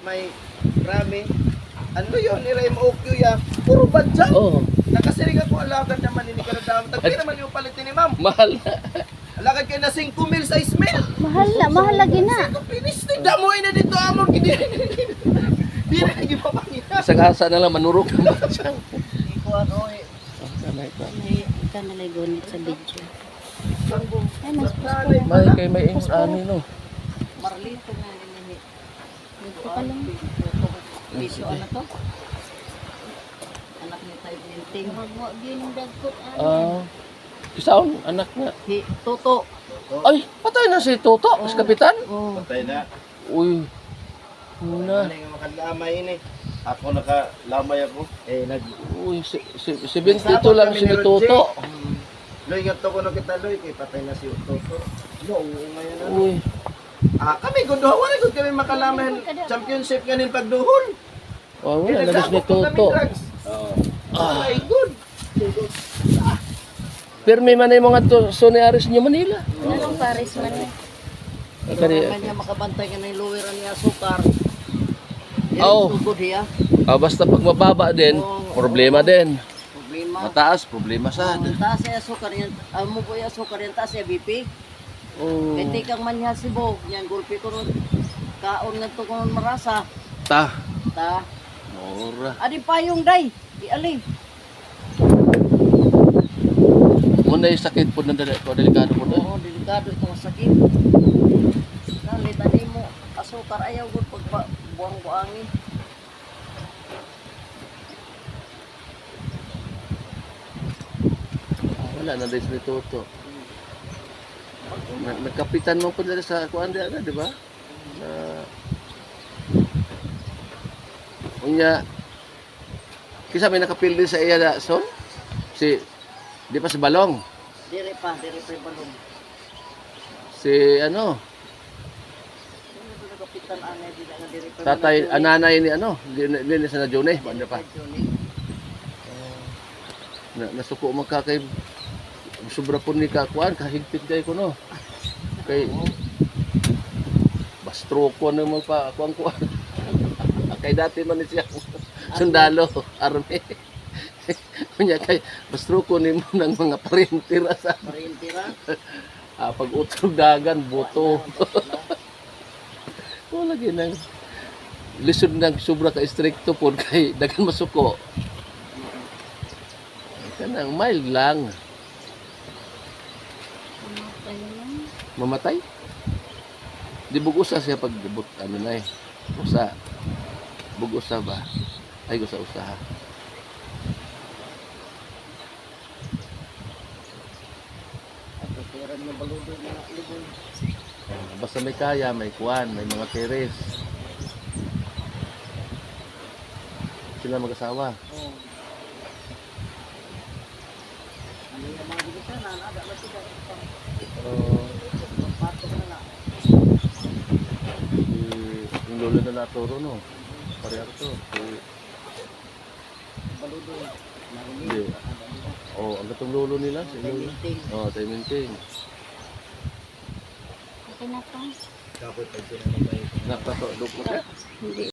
may rami. Ano yun, niray mo okyo ya. Puro badyan. Oh, Nakasiring ako alagad naman ini ka na daw. Tagpi naman yung palitin ni ma'am. mahal na. Alagad kayo na 5 mil sa ismail. Mahal lagi na. 5 pinis. Damoy na dito amon. Di na naging papangina. Isang asa na lang, manurok na ba siya? Hindi ko ano eh. Sanay ka. Ika nalay gunit sa video. Ay, mas May kay may ingon ani no. Marlito nga rin eh. Dito ka lang. Bisyo ano to? Anak ni Tay Binting. Magwa din yung dagkot. Kisaon anak nga. Si Toto. Ay, patay na si Toto, si kapitan. Oh. Patay na. Uy. Muna. Ano yung makalamay ini? Ako nakalamay ako. Eh, Uy, si 22 lang si Toto. Loy, nga to ko na kita, Loy. Kay patay na si Toto. No, ngayon na. Uy. Kami, gunduha. Wala gud kami makalamay. Championship ngayon pagduhol. Oh, wala na ni Toto. Oh my God. Pirmi man ay mga Soniaris niyo Manila. Anong Paris man eh. Kani. Kanya makabantay ka na yung luwiran niya sukar. Oh. Sugod niya. Basta pag mababa din, problema din. Problema. Mataas, problema sad. Taas niya sukar yan. Mo po yung sukar yan. Taas niya BP. Oh. Kaya di kang manya si Bo. Yan gulpi ko nun. Kaon nga to kung marasa. Ta. Ta. Mura. Adi payong day. Di ali. Muna yung sakit po na delikado po na. Oo, delikado itong sakit. Dali, tadi mo. Asukar ayaw ko pag buwang-buangin. Wala na din si Toto. Nagkapitan mo po nila sa kuan di ba? Na unya kisa may nakapildi sa iya da son si di pa si Balong Dire pa yung balong. si ano Sino ito nakapitan anay, di na dire pa. tatay ananay ni ano di sa na June banda pa nasuko man ka kay sobra po ni ka kuan kahigpit kay ko no kay bastro ko na magpa kuan kay dati man ni siya sundalo army kunya kay bastro ko nimo ng mga parintira sa Parintira. pag utrog dagan buto wala ginang lisod ng sobra ka stricto po kay dagan masuko kanang mild lang mamatay di bugusa siya pag debut ano na eh usa bugusa ba ay usa Pera na baludo na libon. basta may kaya may kuwan may mga teres sila mag-asawa Oh. Ano yung mga gilita na ada ba sila? Pato na na. yung lolo na naturo no pareho to Baludo. hindi ang gatong lolo nila si lolo tayo maintain Okay na pa. Kapot pag sila na may nakatodok mo ka Hindi.